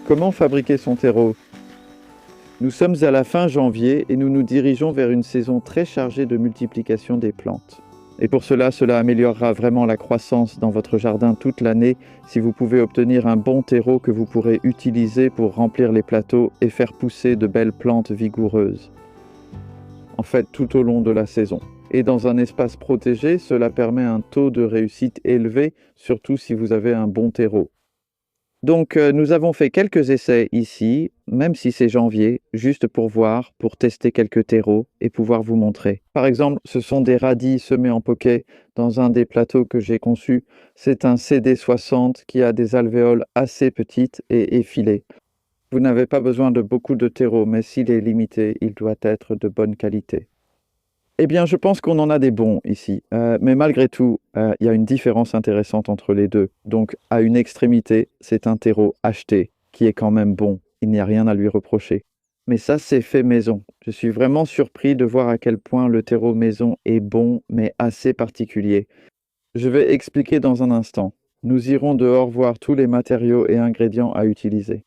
Comment fabriquer son terreau? Nous sommes à la fin janvier et nous nous dirigeons vers une saison très chargée de multiplication des plantes. Et pour cela améliorera vraiment la croissance dans votre jardin toute l'année si vous pouvez obtenir un bon terreau que vous pourrez utiliser pour remplir les plateaux et faire pousser de belles plantes vigoureuses. En fait, tout au long de la saison. Et dans un espace protégé, cela permet un taux de réussite élevé, surtout si vous avez un bon terreau. Donc, nous avons fait quelques essais ici, même si c'est janvier, juste pour voir, pour tester quelques terreaux et pouvoir vous montrer. Par exemple, ce sont des radis semés en poquet dans un des plateaux que j'ai conçus. C'est un CD60 qui a des alvéoles assez petites et effilées. Vous n'avez pas besoin de beaucoup de terreau, mais s'il est limité, il doit être de bonne qualité. Eh bien, je pense qu'on en a des bons ici, mais malgré tout, il y a une différence intéressante entre les deux. Donc, à une extrémité, c'est un terreau acheté, qui est quand même bon. Il n'y a rien à lui reprocher. Mais ça, c'est fait maison. Je suis vraiment surpris de voir à quel point le terreau maison est bon, mais assez particulier. Je vais expliquer dans un instant. Nous irons dehors voir tous les matériaux et ingrédients à utiliser.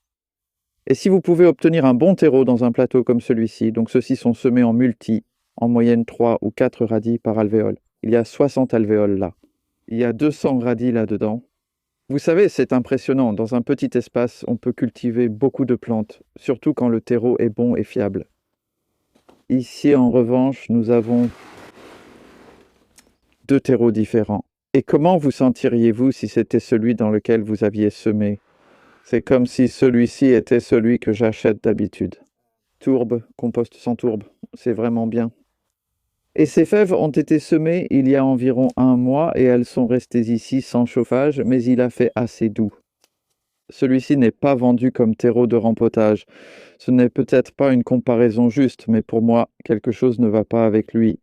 Et si vous pouvez obtenir un bon terreau dans un plateau comme celui-ci, donc ceux-ci sont semés en multi, en moyenne 3 ou 4 radis par alvéole. Il y a 60 alvéoles là. Il y a 200 radis là-dedans. Vous savez, c'est impressionnant. Dans un petit espace, on peut cultiver beaucoup de plantes, surtout quand le terreau est bon et fiable. Ici, en revanche, nous avons 2 terreaux différents. Et comment vous sentiriez-vous si c'était celui dans lequel vous aviez semé? C'est comme si celui-ci était celui que j'achète d'habitude. Tourbe, compost sans tourbe, c'est vraiment bien. Et ces fèves ont été semées il y a environ 1 mois et elles sont restées ici sans chauffage, mais il a fait assez doux. Celui-ci n'est pas vendu comme terreau de rempotage. Ce n'est peut-être pas une comparaison juste, mais pour moi, quelque chose ne va pas avec lui.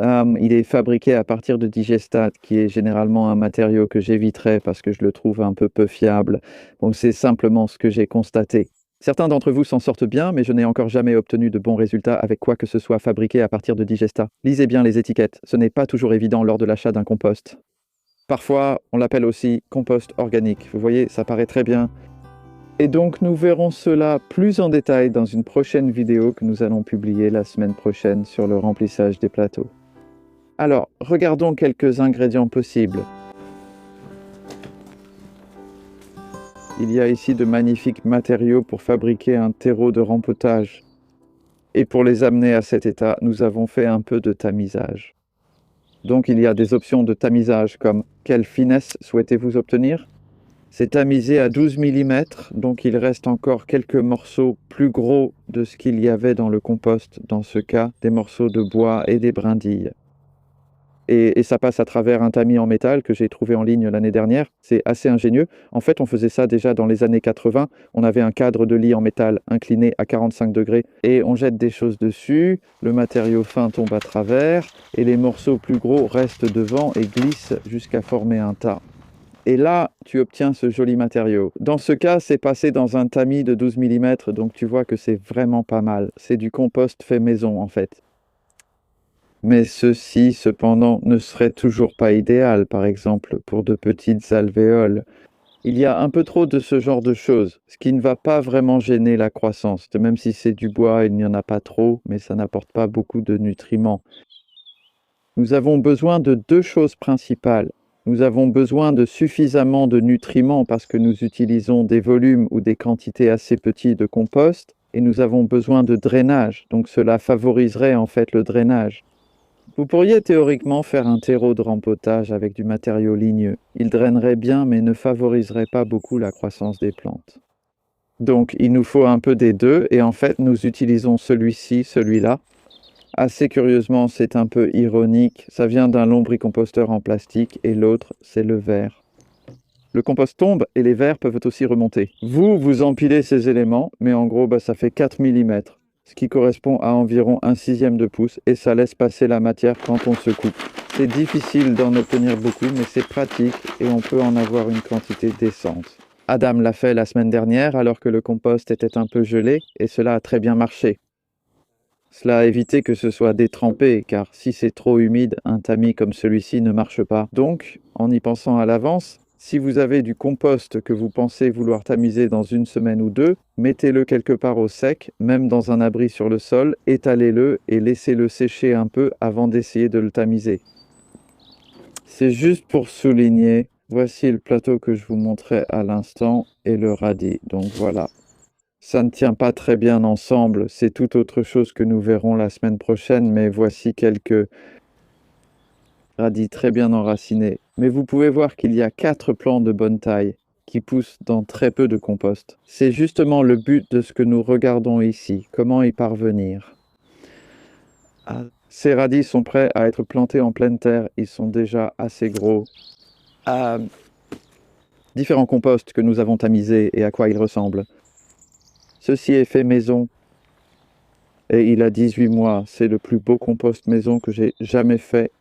Il est fabriqué à partir de digestat, qui est généralement un matériau que j'éviterais parce que je le trouve un peu fiable. Donc c'est simplement ce que j'ai constaté. Certains d'entre vous s'en sortent bien, mais je n'ai encore jamais obtenu de bons résultats avec quoi que ce soit fabriqué à partir de digestat. Lisez bien les étiquettes, ce n'est pas toujours évident lors de l'achat d'un compost. Parfois, on l'appelle aussi compost organique. Vous voyez, ça paraît très bien. Et donc, nous verrons cela plus en détail dans une prochaine vidéo que nous allons publier la semaine prochaine sur le remplissage des plateaux. Alors, regardons quelques ingrédients possibles. Il y a ici de magnifiques matériaux pour fabriquer un terreau de rempotage. Et pour les amener à cet état, nous avons fait un peu de tamisage. Donc il y a des options de tamisage comme quelle finesse souhaitez-vous obtenir? C'est tamisé à 12 mm, donc il reste encore quelques morceaux plus gros de ce qu'il y avait dans le compost, dans ce cas, des morceaux de bois et des brindilles. Et ça passe à travers un tamis en métal que j'ai trouvé en ligne l'année dernière. C'est assez ingénieux. En fait, on faisait ça déjà dans les années 80. On avait un cadre de lit en métal incliné à 45 degrés et on jette des choses dessus. Le matériau fin tombe à travers et les morceaux plus gros restent devant et glissent jusqu'à former un tas. Et là, tu obtiens ce joli matériau. Dans ce cas, c'est passé dans un tamis de 12 mm, donc tu vois que c'est vraiment pas mal. C'est du compost fait maison en fait. Mais ceci, cependant, ne serait toujours pas idéal, par exemple, pour de petites alvéoles. Il y a un peu trop de ce genre de choses, ce qui ne va pas vraiment gêner la croissance. Même si c'est du bois, il n'y en a pas trop, mais ça n'apporte pas beaucoup de nutriments. Nous avons besoin de 2 choses principales. Nous avons besoin de suffisamment de nutriments parce que nous utilisons des volumes ou des quantités assez petites de compost, et nous avons besoin de drainage, donc cela favoriserait en fait le drainage. Vous pourriez théoriquement faire un terreau de rempotage avec du matériau ligneux. Il drainerait bien mais ne favoriserait pas beaucoup la croissance des plantes. Donc il nous faut un peu des deux et en fait nous utilisons celui-ci, celui-là. Assez curieusement, c'est un peu ironique, ça vient d'un lombricomposteur en plastique et l'autre c'est le verre. Le compost tombe et les vers peuvent aussi remonter. Vous empilez ces éléments, mais en gros ça fait 4 mm. Ce qui correspond à environ 1/6 de pouce, et ça laisse passer la matière quand on se coupe. C'est difficile d'en obtenir beaucoup, mais c'est pratique et on peut en avoir une quantité décente. Adam l'a fait la semaine dernière alors que le compost était un peu gelé, et cela a très bien marché. Cela a évité que ce soit détrempé, car si c'est trop humide, un tamis comme celui-ci ne marche pas. Donc, en y pensant à l'avance, Si vous avez du compost que vous pensez vouloir tamiser dans 1 semaine ou 2, mettez-le quelque part au sec, même dans un abri sur le sol, étalez-le et laissez-le sécher un peu avant d'essayer de le tamiser. C'est juste pour souligner, voici le plateau que je vous montrais à l'instant et le radis. Donc voilà. Ça ne tient pas très bien ensemble, c'est tout autre chose que nous verrons la semaine prochaine, mais voici quelques radis très bien enracinés. Mais vous pouvez voir qu'il y a 4 plants de bonne taille qui poussent dans très peu de compost. C'est justement le but de ce que nous regardons ici, comment y parvenir. Ces radis sont prêts à être plantés en pleine terre, ils sont déjà assez gros. Différents composts que nous avons tamisés et à quoi ils ressemblent. Ceci est fait maison et il a 18 mois. C'est le plus beau compost maison que j'ai jamais fait.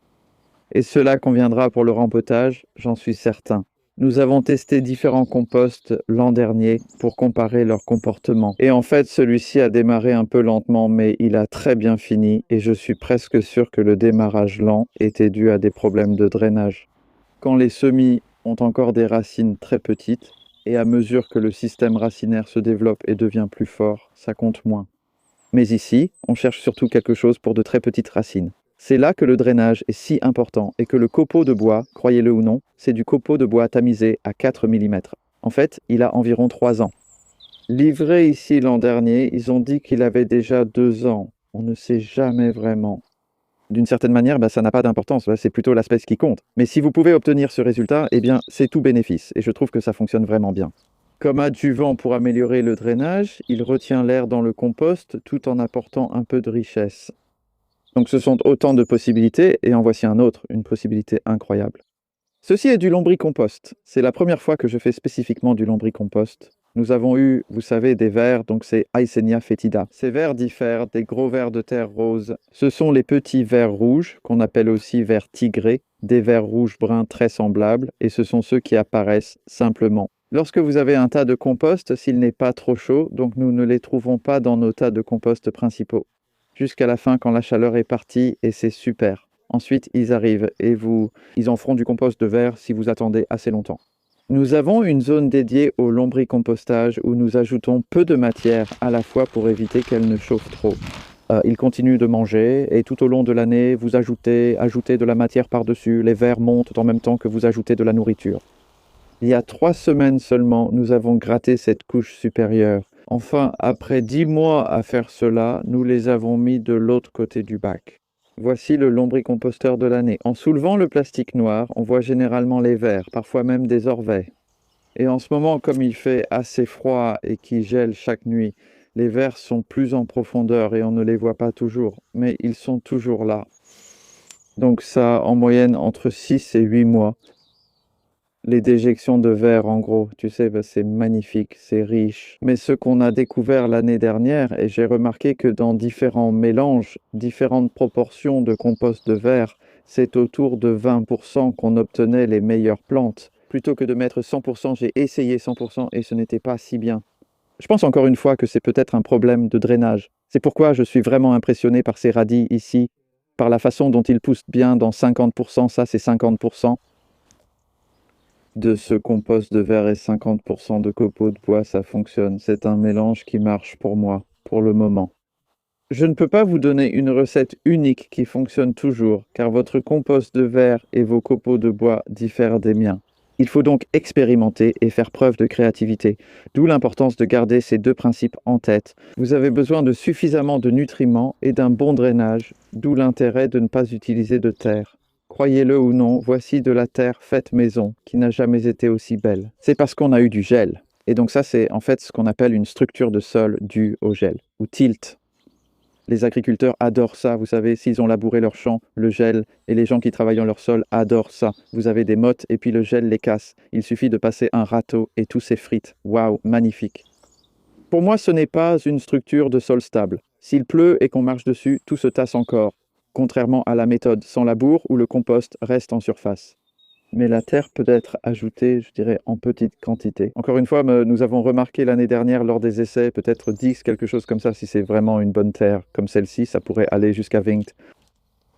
Et cela conviendra pour le rempotage, j'en suis certain. Nous avons testé différents composts l'an dernier pour comparer leur comportement. Et en fait, celui-ci a démarré un peu lentement, mais il a très bien fini et je suis presque sûr que le démarrage lent était dû à des problèmes de drainage. Quand les semis ont encore des racines très petites, et à mesure que le système racinaire se développe et devient plus fort, ça compte moins. Mais ici, on cherche surtout quelque chose pour de très petites racines. C'est là que le drainage est si important et que le copeau de bois, croyez-le ou non, c'est du copeau de bois tamisé à 4 mm. En fait, il a environ 3 ans. Livré ici l'an dernier, ils ont dit qu'il avait déjà 2 ans. On ne sait jamais vraiment. D'une certaine manière, ça n'a pas d'importance, c'est plutôt l'espèce qui compte. Mais si vous pouvez obtenir ce résultat, eh bien, c'est tout bénéfice, et je trouve que ça fonctionne vraiment bien. Comme adjuvant pour améliorer le drainage, il retient l'air dans le compost tout en apportant un peu de richesse. Donc ce sont autant de possibilités, et en voici un autre, une possibilité incroyable. Ceci est du lombricompost. C'est la première fois que je fais spécifiquement du lombricompost. Nous avons eu, vous savez, des vers, donc c'est Eisenia fetida. Ces vers diffèrent des gros vers de terre rose. Ce sont les petits vers rouges, qu'on appelle aussi vers tigrés, des vers rouges bruns très semblables, et ce sont ceux qui apparaissent simplement. Lorsque vous avez un tas de compost, s'il n'est pas trop chaud, donc nous ne les trouvons pas dans nos tas de compost principaux. Jusqu'à la fin, quand la chaleur est partie, et c'est super. Ensuite, ils arrivent et ils en feront du compost de verre si vous attendez assez longtemps. Nous avons une zone dédiée au lombricompostage où nous ajoutons peu de matière à la fois pour éviter qu'elle ne chauffe trop. Ils continuent de manger et tout au long de l'année, vous ajoutez de la matière par-dessus. Les vers montent en même temps que vous ajoutez de la nourriture. Il y a 3 semaines seulement, nous avons gratté cette couche supérieure. Enfin, après 10 mois à faire cela, nous les avons mis de l'autre côté du bac. Voici le lombricomposteur de l'année. En soulevant le plastique noir, on voit généralement les vers, parfois même des orvets. Et en ce moment, comme il fait assez froid et qu'il gèle chaque nuit, les vers sont plus en profondeur et on ne les voit pas toujours, mais ils sont toujours là. Donc ça, en moyenne, entre 6 et 8 mois. Les déjections de verre, en gros, tu sais, c'est magnifique, c'est riche. Mais ce qu'on a découvert l'année dernière, et j'ai remarqué que dans différents mélanges, différentes proportions de compost de verre, c'est autour de 20% qu'on obtenait les meilleures plantes. Plutôt que de mettre 100%, j'ai essayé 100% et ce n'était pas si bien. Je pense encore une fois que c'est peut-être un problème de drainage. C'est pourquoi je suis vraiment impressionné par ces radis ici, par la façon dont ils poussent bien dans 50%, ça c'est 50%. De ce compost de verre et 50% de copeaux de bois, ça fonctionne. C'est un mélange qui marche pour moi, pour le moment. Je ne peux pas vous donner une recette unique qui fonctionne toujours, car votre compost de verre et vos copeaux de bois diffèrent des miens. Il faut donc expérimenter et faire preuve de créativité, d'où l'importance de garder ces 2 principes en tête. Vous avez besoin de suffisamment de nutriments et d'un bon drainage, d'où l'intérêt de ne pas utiliser de terre. Croyez-le ou non, voici de la terre faite maison, qui n'a jamais été aussi belle. C'est parce qu'on a eu du gel. Et donc ça, c'est en fait ce qu'on appelle une structure de sol due au gel, ou tilt. Les agriculteurs adorent ça, vous savez, s'ils ont labouré leur champ, le gel, et les gens qui travaillent dans leur sol adorent ça. Vous avez des mottes et puis le gel les casse. Il suffit de passer un râteau et tout s'effrite. Waouh, magnifique. Pour moi, ce n'est pas une structure de sol stable. S'il pleut et qu'on marche dessus, tout se tasse encore, contrairement à la méthode sans labour où le compost reste en surface. Mais la terre peut être ajoutée, je dirais, en petite quantité. Encore une fois, nous avons remarqué l'année dernière lors des essais, peut-être 10, quelque chose comme ça, si c'est vraiment une bonne terre comme celle-ci, ça pourrait aller jusqu'à 20.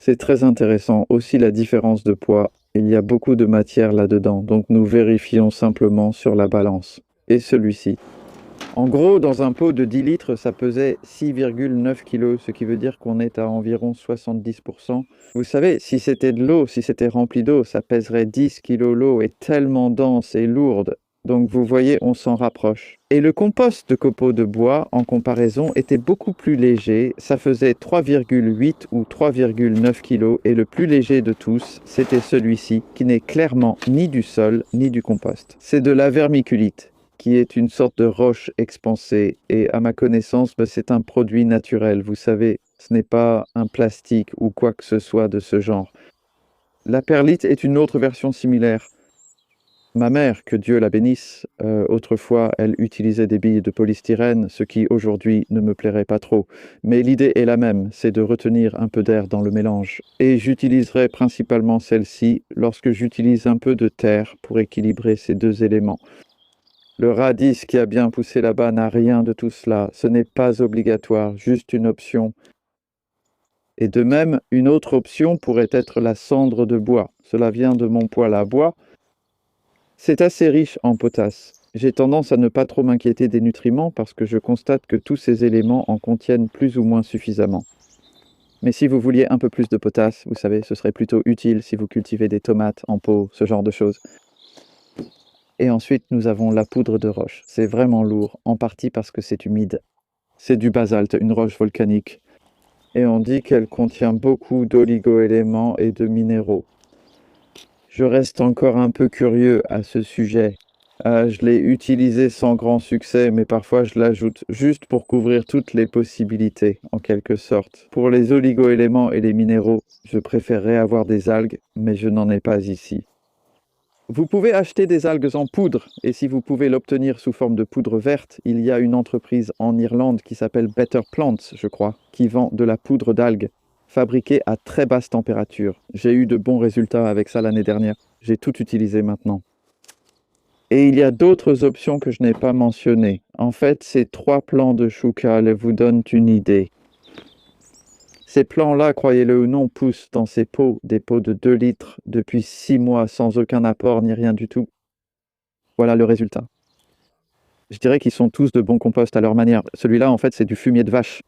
C'est très intéressant. Aussi la différence de poids. Il y a beaucoup de matière là-dedans, donc nous vérifions simplement sur la balance. Et celui-ci. En gros, dans un pot de 10 litres, ça pesait 6,9 kg, ce qui veut dire qu'on est à environ 70%. Vous savez, si c'était de l'eau, si c'était rempli d'eau, ça pèserait 10 kg. L'eau est tellement dense et lourde. Donc vous voyez, on s'en rapproche. Et le compost de copeaux de bois, en comparaison, était beaucoup plus léger. Ça faisait 3,8 ou 3,9 kg. Et le plus léger de tous, c'était celui-ci, qui n'est clairement ni du sol, ni du compost. C'est de la vermiculite, qui est une sorte de roche expansée. Et à ma connaissance, c'est un produit naturel. Vous savez, ce n'est pas un plastique ou quoi que ce soit de ce genre. La perlite est une autre version similaire. Ma mère, que Dieu la bénisse, autrefois, elle utilisait des billes de polystyrène, ce qui aujourd'hui ne me plairait pas trop. Mais l'idée est la même, c'est de retenir un peu d'air dans le mélange. Et j'utiliserai principalement celle-ci lorsque j'utilise un peu de terre pour équilibrer ces deux éléments. Le radis qui a bien poussé là-bas n'a rien de tout cela. Ce n'est pas obligatoire, juste une option. Et de même, une autre option pourrait être la cendre de bois. Cela vient de mon poêle à bois. C'est assez riche en potasse. J'ai tendance à ne pas trop m'inquiéter des nutriments parce que je constate que tous ces éléments en contiennent plus ou moins suffisamment. Mais si vous vouliez un peu plus de potasse, vous savez, ce serait plutôt utile si vous cultivez des tomates en pot, ce genre de choses. Et ensuite, nous avons la poudre de roche. C'est vraiment lourd, en partie parce que c'est humide. C'est du basalte, une roche volcanique. Et on dit qu'elle contient beaucoup d'oligo-éléments et de minéraux. Je reste encore un peu curieux à ce sujet. Je l'ai utilisé sans grand succès, mais parfois je l'ajoute juste pour couvrir toutes les possibilités, en quelque sorte. Pour les oligo-éléments et les minéraux, je préférerais avoir des algues, mais je n'en ai pas ici. Vous pouvez acheter des algues en poudre, et si vous pouvez l'obtenir sous forme de poudre verte, il y a une entreprise en Irlande qui s'appelle Better Plants, je crois, qui vend de la poudre d'algues, fabriquée à très basse température. J'ai eu de bons résultats avec ça l'année dernière. J'ai tout utilisé maintenant. Et il y a d'autres options que je n'ai pas mentionnées. En fait, ces 3 plants de choucal vous donnent une idée. Ces plants-là, croyez-le ou non, poussent dans ces pots, des pots de 2 litres, depuis 6 mois, sans aucun apport ni rien du tout. Voilà le résultat. Je dirais qu'ils sont tous de bons composts à leur manière. Celui-là, en fait, c'est du fumier de vache.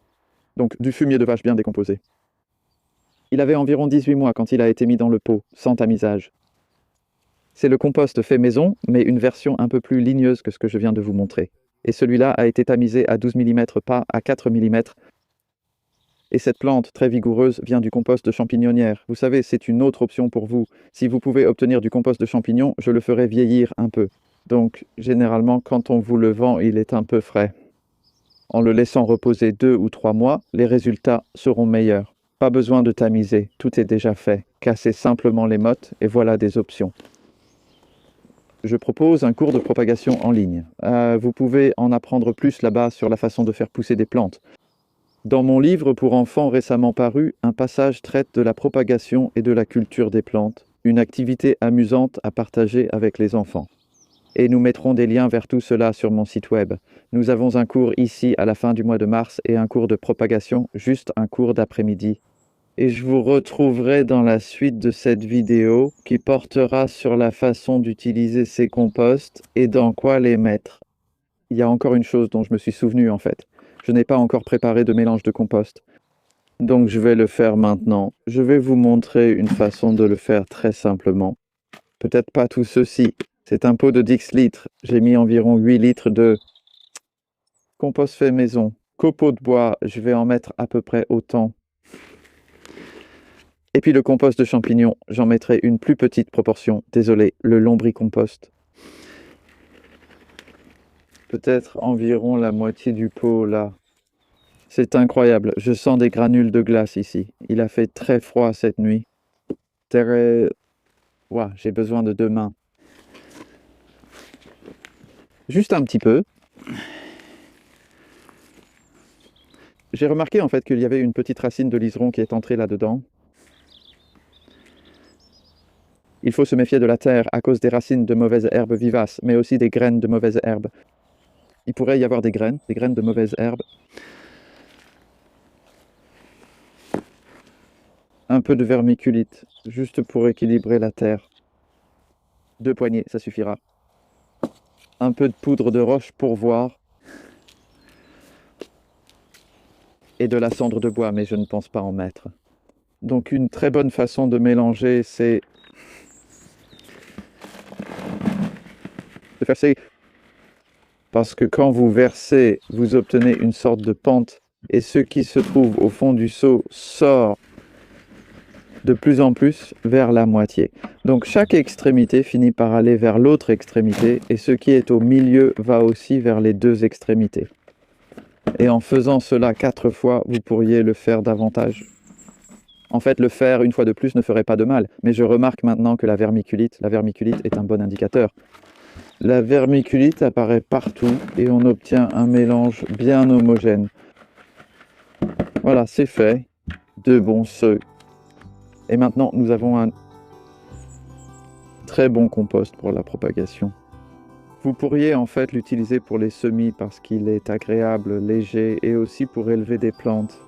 Donc du fumier de vache bien décomposé. Il avait environ 18 mois quand il a été mis dans le pot, sans tamisage. C'est le compost fait maison, mais une version un peu plus ligneuse que ce que je viens de vous montrer. Et celui-là a été tamisé à 12 mm, pas à 4 mm. Et cette plante très vigoureuse vient du compost de champignonnière. Vous savez, c'est une autre option pour vous. Si vous pouvez obtenir du compost de champignons, je le ferai vieillir un peu. Donc, généralement, quand on vous le vend, il est un peu frais. En le laissant reposer 2 ou 3 mois, les résultats seront meilleurs. Pas besoin de tamiser, tout est déjà fait. Cassez simplement les mottes et voilà des options. Je propose un cours de propagation en ligne. Vous pouvez en apprendre plus là-bas sur la façon de faire pousser des plantes. Dans mon livre pour enfants récemment paru, un passage traite de la propagation et de la culture des plantes, une activité amusante à partager avec les enfants. Et nous mettrons des liens vers tout cela sur mon site web. Nous avons un cours ici à la fin du mois de mars et un cours de propagation, juste un cours d'après-midi. Et je vous retrouverai dans la suite de cette vidéo qui portera sur la façon d'utiliser ces composts et dans quoi les mettre. Il y a encore une chose dont je me suis souvenu en fait. Je n'ai pas encore préparé de mélange de compost. Donc je vais le faire maintenant. Je vais vous montrer une façon de le faire très simplement. Peut-être pas tout ceci. C'est un pot de 10 litres. J'ai mis environ 8 litres de compost fait maison. Copeaux de bois, je vais en mettre à peu près autant. Et puis le compost de champignons, j'en mettrai une plus petite proportion. Désolé, le lombricompost. Peut-être environ la moitié du pot là. C'est incroyable, je sens des granules de glace ici. Il a fait très froid cette nuit. Ouah, j'ai besoin de 2 mains. Juste un petit peu. J'ai remarqué en fait qu'il y avait une petite racine de liseron qui est entrée là-dedans. Il faut se méfier de la terre à cause des racines de mauvaises herbes vivaces, mais aussi des graines de mauvaises herbes. Il pourrait y avoir des graines de mauvaises herbes. un peu de vermiculite, juste pour équilibrer la terre. 2 poignées, ça suffira. Un peu de poudre de roche pour voir. Et de la cendre de bois, mais je ne pense pas en mettre. Donc une très bonne façon de mélanger, c'est de verser. Parce que quand vous versez, vous obtenez une sorte de pente, et ce qui se trouve au fond du seau sort de plus en plus vers la moitié. Donc chaque extrémité finit par aller vers l'autre extrémité, et ce qui est au milieu va aussi vers les 2 extrémités. Et en faisant cela 4 fois, vous pourriez le faire davantage. En fait, le faire une fois de plus ne ferait pas de mal, mais je remarque maintenant que la vermiculite est un bon indicateur. La vermiculite apparaît partout et on obtient un mélange bien homogène. Voilà, c'est fait. 2 bons seaux. Et maintenant, nous avons un très bon compost pour la propagation. Vous pourriez en fait l'utiliser pour les semis parce qu'il est agréable, léger et aussi pour élever des plantes.